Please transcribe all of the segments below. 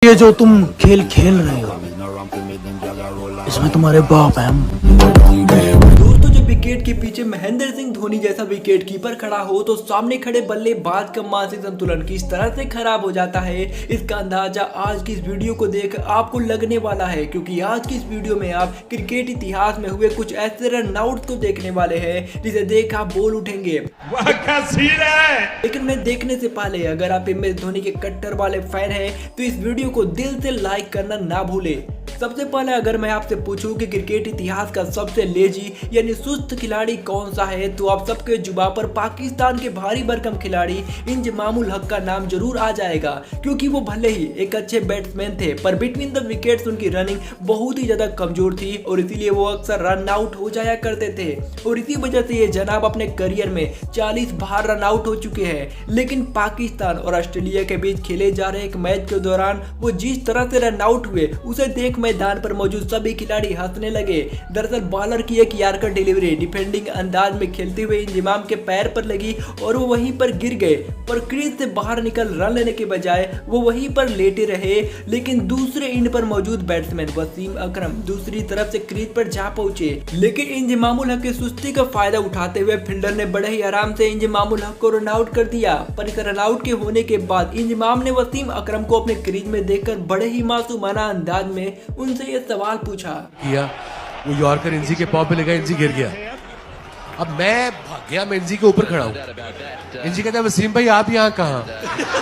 ये जो तुम खेल खेल रहे हो इसमें तुम्हारे बाप हैं। दोस्तों, जब विकेट के पीछे महेंद्र सिंह धोनी जैसा विकेट कीपर खड़ा हो तो सामने खड़े बल्लेबाज का मानसिक संतुलन किस तरह से खराब हो जाता है, इसका अंदाजा आज की इस वीडियो को देख आपको लगने वाला है। क्योंकि आज की इस वीडियो में आप क्रिकेट इतिहास में हुए कुछ ऐसे रन आउट को देखने वाले हैं जिसे देख आप बोल उठेंगे वाह क्या सीन है। लेकिन मैं देखने से पहले अगर आप MS धोनी के कट्टर वाले फैन हैं तो इस वीडियो को दिल से लाइक करना ना भूले। सबसे पहले अगर मैं आपसे पूछूं कि क्रिकेट इतिहास का सबसे लेजी यानी सुस्त खिलाड़ी कौन सा है तो आप सबके जुबान पर पाकिस्तान के भारी भरकम खिलाड़ी इंजमामुल हक का नाम जरूर आ जाएगा। क्योंकि वो भले ही एक अच्छे बैट्समैन थे पर बिटवीन द विकेट्स उनकी रनिंग बहुत ही ज्यादा कमजोर थी और इसीलिए वो अक्सर रन आउट हो जाया करते थे। और इसी वजह से ये जनाब अपने करियर में 40 बार रन आउट हो चुके हैं। लेकिन पाकिस्तान और ऑस्ट्रेलिया के बीच खेले जा रहे एक मैच के दौरान वो जिस तरह से रन आउट हुए उसे देख मैदान पर मौजूद सभी खिलाड़ी हंसने लगे। दरअसल बॉलर की एक यार्कर डिलीवरी डिफेंडिंग अंदाज में खेलते हुए इंजमाम के पैर पर लगी और वो वहीं पर गिर गए। पर क्रीज से बाहर निकल रन लेने के बजाय वो वहीं पर लेटे रहे। लेकिन दूसरे एंड पर मौजूद बैट्समैन वसीम अकरम दूसरी तरफ से क्रीज पर जा पहुंचे। लेकिन इंजमामुल हक की सुस्ती का फायदा उठाते हुए फील्डर ने बड़े ही आराम से इंजमामुल हक को रन आउट कर दिया। पर इस रन आउट के होने के बाद इंजमाम ने वसीम अकरम को अपने क्रीज में देखकर बड़े ही मासूमाना अंदाज में उनसे ये सवाल पूछा किया। वो यॉर्कर इंजी के पांव पे लगा, इंजी गिर गया। अब मैं भाग गया, मैं इंजी के ऊपर खड़ा हूँ। इंजी कहता है वसीम भाई आप यहाँ कहाँ?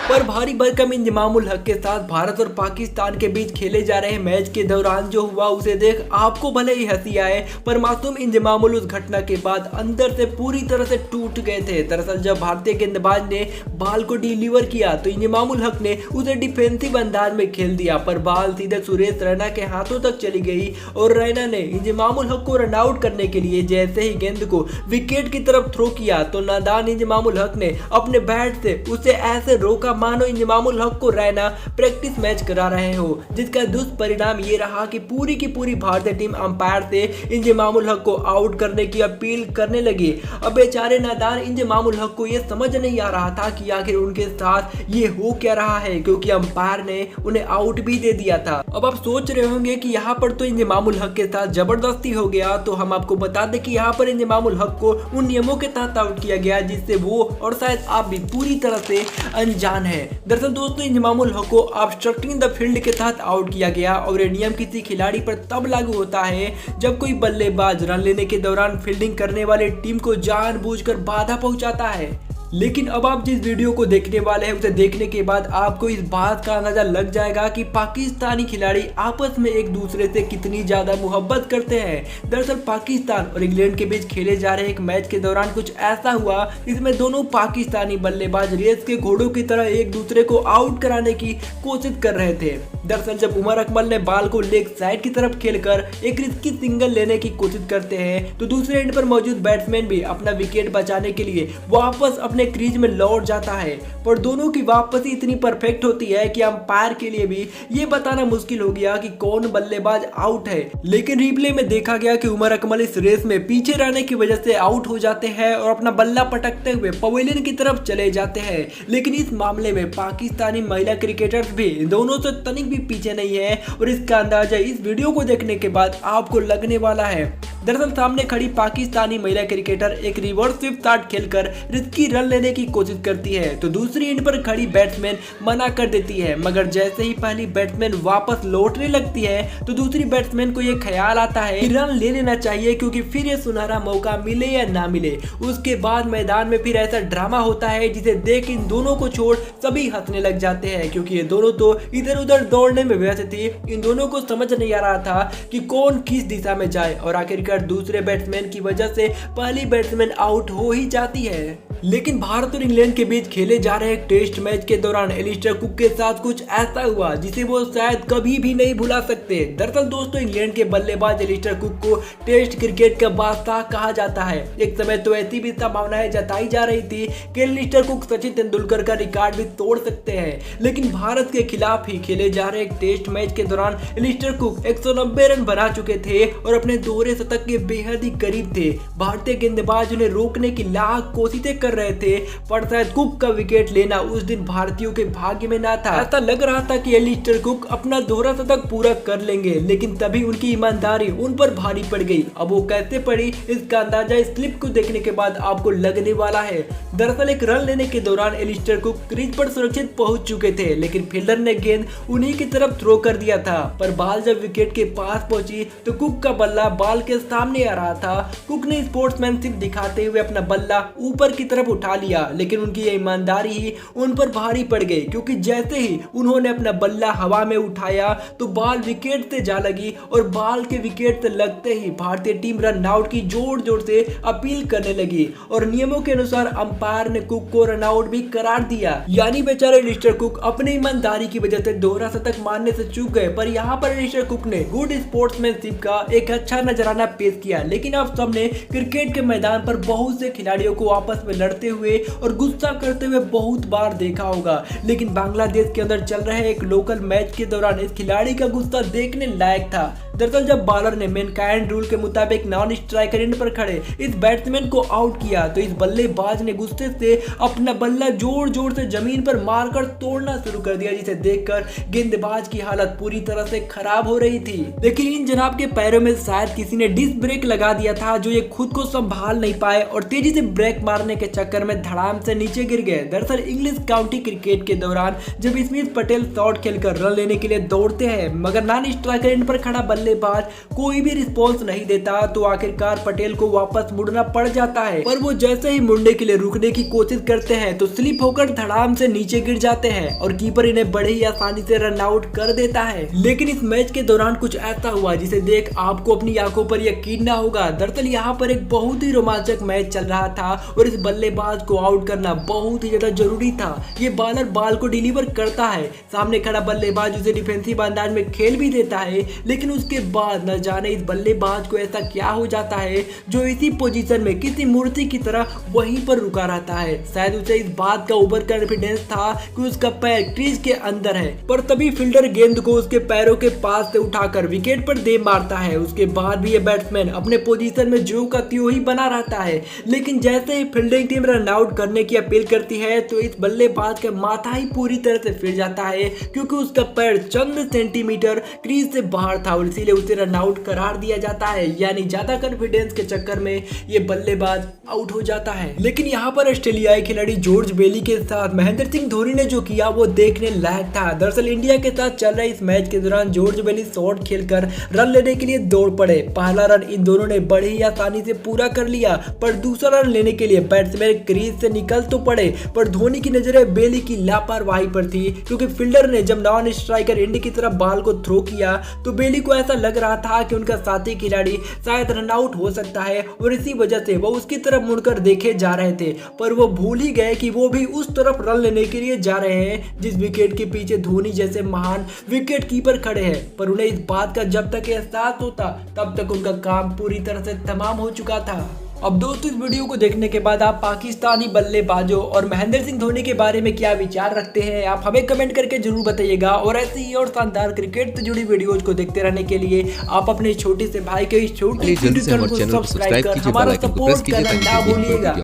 पर भारी भरकम इंजमामुल हक के साथ भारत और पाकिस्तान के बीच खेले जा रहे मैच के दौरान जो हुआ उसे देख आपको भले ही हंसी आए पर मासूम इंजमामुल उस घटना के बाद अंदर से पूरी तरह से टूट गए थे। दरअसल जब भारतीय गेंदबाज ने बॉल को डिलीवर किया तो इंजमामुल हक ने उसे डिफेंसिव अंदाज में खेल दिया पर बॉल सीधे सुरेश रैना के हाथों तक चली गई और रैना ने इंजमामुल हक को रन आउट करने के लिए जैसे ही गेंद को विकेट की तरफ थ्रो किया तो नादान इंजमामुल हक ने अपने बैट से उसे ऐसे रोका मानो इंजमामुल हक को रैना प्रैक्टिस मैच करा रहे हो। जिसका दुष्परिणाम ये रहा कि पूरी भारतीय टीम अंपायर से इंजमामुल हक को आउट करने की अपील करने लगी। अब बेचारे नादान इंजमामुल हक को ये समझ नहीं आ रहा था कि आखिर उनके साथ ये हो क्या रहा है क्योंकि अंपायर ने उन्हें आउट भी दे दिया था। अब आप सोच रहे होंगे कि यहाँ पर तो इंजमामुल हक के साथ जबरदस्ती हो गया, तो हम आपको बता दें कि यहाँ पर इंजमामुल हक को उन नियमों के तहत आउट किया गया जिससे वो और शायद आप भी पूरी तरह से अनजान है। दरअसल दोस्तों इंजमामुल हक को ऑब्स्ट्रक्टिंग द फील्ड के तहत आउट किया गया और ये नियम किसी खिलाड़ी पर तब लागू होता है जब कोई बल्लेबाज रन लेने के दौरान फील्डिंग करने वाली टीम को जानबूझकर बाधा पहुंचाता है। लेकिन अब आप जिस वीडियो को देखने वाले हैं उसे देखने के बाद आपको इस बात का अंदाजा लग जाएगा कि पाकिस्तानी खिलाड़ी आपस में एक दूसरे से कितनी ज्यादा मोहब्बत करते हैं। दरअसल पाकिस्तान और इंग्लैंड के बीच खेले जा रहे एक मैच के दौरान कुछ ऐसा हुआ जिसमें दोनों पाकिस्तानी बल्लेबाज रेस के घोड़ों की तरह एक दूसरे को आउट कराने की कोशिश कर रहे थे। दरअसल जब उमर अकमल ने बॉल को लेग साइड की तरफ खेलकर एक रिस्की सिंगल लेने की कोशिश करते हैं तो दूसरे एंड पर मौजूद बैट्समैन भी अपना विकेट बचाने के लिए वापस अपने क्रीज में लौट जाता है। पर दोनों की वापसी इतनी परफेक्ट होती है कि अंपायर के लिए भी ये बताना मुश्किल हो गया कि कौन बल्लेबाज आउट है। लेकिन रिप्ले में देखा गया कि उमर अकमल इस रेस में पीछे रहने की वजह से आउट हो जाते हैं और अपना बल्ला पटकते हुए पवेलियन की तरफ चले जाते हैं। लेकिन इस मामले में पाकिस्तानी महिला क्रिकेटर्स भी दोनों से तनिक भी पीछे नहीं है और इसका अंदाजा इस वीडियो को देखने के बाद आपको लगने वाला है। दरअसल सामने खड़ी पाकिस्तानी महिला क्रिकेटर एक रिवर्स स्वीप शॉट खेलकर रिस्की रन लेने की कोशिश करती है तो दूसरी एंड पर खड़ी बैट्समैन मना कर देती है। मगर जैसे ही पहली बैट्समैन वापस लौटने लगती है तो दूसरी बैट्समैन को यह ख्याल आता है कि रन ले लेना चाहिए क्योंकि फिर ये सुनहरा मौका मिले या ना मिले। उसके बाद मैदान में फिर ऐसा ड्रामा होता है जिसे देख इन दोनों को छोड़ सभी हंसने लग जाते हैं क्योंकि ये दोनों तो इधर उधर दौड़ने में व्यस्त थे। इन दोनों को समझ नहीं आ रहा था कि कौन किस दिशा में जाए और आखिरकार दूसरे बैट्समैन की वजह से पहली बैट्समैन आउट हो ही जाती है। लेकिन भारत और इंग्लैंड के बीच खेले जा रहे एक टेस्ट मैच के दौरान एलिस्टर कुक के साथ कुछ ऐसा हुआ जिसे वो शायद कभी भी नहीं भुला सकते। दरअसल दोस्तों इंग्लैंड के बल्लेबाज एलिस्टर कुक को टेस्ट क्रिकेट का बादशाह कहा जाता है। एक समय तो ऐसी भी संभावनाएं जताई जा रही थी कि एलिस्टर कुक सचिन तेंदुलकर का रिकॉर्ड भी तोड़ सकते हैं। लेकिन भारत के खिलाफ ही खेले जा रहे एक टेस्ट मैच के दौरान एलिस्टर कुक 190 रन बना चुके थे और अपने दोहरे शतक के बेहद ही करीब थे। भारतीय गेंदबाज उन्हें रोकने की लाख कोशिशें कर रहे थे, पर शायद कुक का विकेट लेना उस दिन भारतीयों के भाग्य में ना था। ऐसा लग रहा था कि एलिस्टर कुक अपना दोहरा शतक पूरा कर लेंगे, लेकिन तभी उनकी ईमानदारी उन पर भारी पड़ गई। अब वो कैसे पड़ी इसका अंदाजा इस क्लिप को देखने के बाद आपको लगने वाला है। दरअसल एक रन लेने के दौरान एलिस्टर कुक क्रीज पर सुरक्षित पहुंच चुके थे, लेकिन फील्डर ने गेंद उन्हीं की तरफ थ्रो कर दिया था। पर बॉल जब विकेट के पास पहुंची तो कुक का बल्ला बॉल के सामने आ रहा था। कुक ने स्पोर्ट्समैनशिप दिखाते हुए अपना बल्ला ऊपर की तरफ उठा लिया, लेकिन उनकी ये ईमानदारी ही उन पर भारी पड़ गई, क्योंकि जैसे ही उन्होंने अपना बल्ला हवा में उठाया तो बॉल विकेट से जा लगी और बॉल के विकेट से लगते ही भारतीय टीम रन आउट की जोर जोर से अपील करने लगी और नियमों के अनुसार अंपायर ने कुक को रन आउट भी करार दिया। यानी बेचारे एलिस्टर कुक अपनी ईमानदारी की वजह से दोहरा शतक मारने से चूक गए। पर यहाँ पर एलिस्टर कुक ने गुड स्पोर्ट्समैनशिप का एक अच्छा नजराना पेश किया, लेकिन अब सबने क्रिकेट के मैदान पर बहुत से खिलाड़ियों को आपस में लड़ते हुए और गुस्सा करते हुए बहुत बार देखा होगा, लेकिन बांग्लादेश के अंदर चल रहे एक लोकल मैच के दौरान इस खिलाड़ी का गुस्सा देखने लायक था। दरअसल जब बॉलर ने मैनकाइंड रूल के मुताबिक नॉन स्ट्राइकर एंड पर खड़े इस बैट्समैन को आउट किया तो इस बल्लेबाज ने गुस्से से अपना बल्ला जोर जोर से जमीन पर मारकर तोड़ना शुरू कर दिया, जिसे देखकर गेंदबाज की हालत पूरी तरह से खराब हो रही थी। लेकिन इन जनाब के पैरों में शायद किसी ने डिस्क ब्रेक लगा दिया था, जो ये खुद को संभाल नहीं पाए और तेजी से ब्रेक मारने के चक्कर में धड़ाम से नीचे गिर गए। दरअसल इंग्लिश काउंटी क्रिकेट के दौरान जब स्मिथ पटेल शॉट खेलकर रन लेने के लिए दौड़ते हैं मगर नॉन स्ट्राइकर एंड पर खड़ा बल्लेबाज कोई भी रिस्पॉन्स नहीं देता तो आखिरकार पटेल को वापस मुड़ना पड़ जाता है। पर वो जैसे ही मुड़ने के लिए रुकने की कोशिश करते हैं तो स्लिप होकर धड़ाम से नीचे गिर जाते हैं और कीपर इन्हें बड़े ही आसानी से रन आउट कर देता है। लेकिन इस मैच के दौरान कुछ ऐसा हुआ जिसे देख आपको अपनी आंखों पर यकीन ना होगा। दरअसल यहाँ पर एक बहुत ही रोमांचक मैच चल रहा था और इस बल्लेबाज को आउट करना बहुत ही ज्यादा जरूरी था। ये बॉलर बॉल को डिलीवर करता है, सामने खड़ा बल्लेबाज उसे डिफेंसिव अंदाज में खेल भी देता है, लेकिन उसके बाद न जाने इस बल्लेबाज को ऐसा क्या हो जाता है जो इसी पोजीशन में किसी मूर्ति की तरह वहीं पर रुका रहता है। शायद उसे इस बात का ओवर कॉन्फिडेंस था कि उसका पैर क्रीज के अंदर है, पर तभी फील्डर गेंद को उसके पैरों के पास से उठाकर विकेट पर दे मारता है। उसके बाद भी ये बैट्समैन अपने पोजीशन में जो का त्यों ही बना रहता है, लेकिन जैसे ही फील्डिंग टीम रन आउट करने की अपील करती है तो इस बल्लेबाज का माथा ही पूरी तरह से फिर जाता है, क्योंकि उसका पैर चंद सेंटीमीटर क्रीज से बाहर था और इसीलिए उसे रन आउट करार दिया जाता है। यानी ज्यादा कॉन्फिडेंस के चक्कर में ये बल्लेबाज आउट हो जाता है। लेकिन यहाँ पर ऑस्ट्रेलियाई खिलाड़ी जॉर्ज बेली के साथ महेंद्र सिंह धोनी ने जो किया वो देखने लायक था। दरअसल इंडिया के साथ चल रहे इस मैच के दौरान जॉर्ज बेली शॉट खेलकर रन लेने के लिए दौड़ पड़े। पहला रन इन दोनों ने बड़ी ही आसानी से पूरा कर लिया, पर दूसरा रन लेने के लिए बैट्समैन क्रीज से निकल तो पड़े, पर धोनी की नजरें बेली की लापरवाही पर थी, क्योंकि फील्डर ने जब नॉन स्ट्राइकर एंड की तरफ बॉल को थ्रो किया तो बेली को ऐसा लग रहा था कि उनका साथी खिलाड़ी शायद रन आउट हो सकता है और इसी वजह से वो उसकी तरफ मुड़कर देखे जा रहे थे। पर वो भूल ही गए कि वो भी उस तरफ रन लेने के लिए जा रहे हैं जिस विकेट के पीछे धोनी जैसे महान विकेट कीपर खड़े हैं। पर उन्हें इस बात का जब तक एहसास होता तब तक उनका काम पूरी तरह से तमाम हो चुका था। अब दोस्तों इस वीडियो को देखने के बाद आप पाकिस्तानी बल्लेबाजों और महेंद्र सिंह धोनी के बारे में क्या विचार रखते हैं आप हमें कमेंट करके जरूर बताइएगा। और ऐसे ही और शानदार क्रिकेट से जुड़ी वीडियोज को देखते रहने के लिए आप अपने छोटे से भाई के इस छोटे यूट्यूब चैनल को सब्सक्राइब कर हमारा सपोर्ट करना ना भूलिएगा।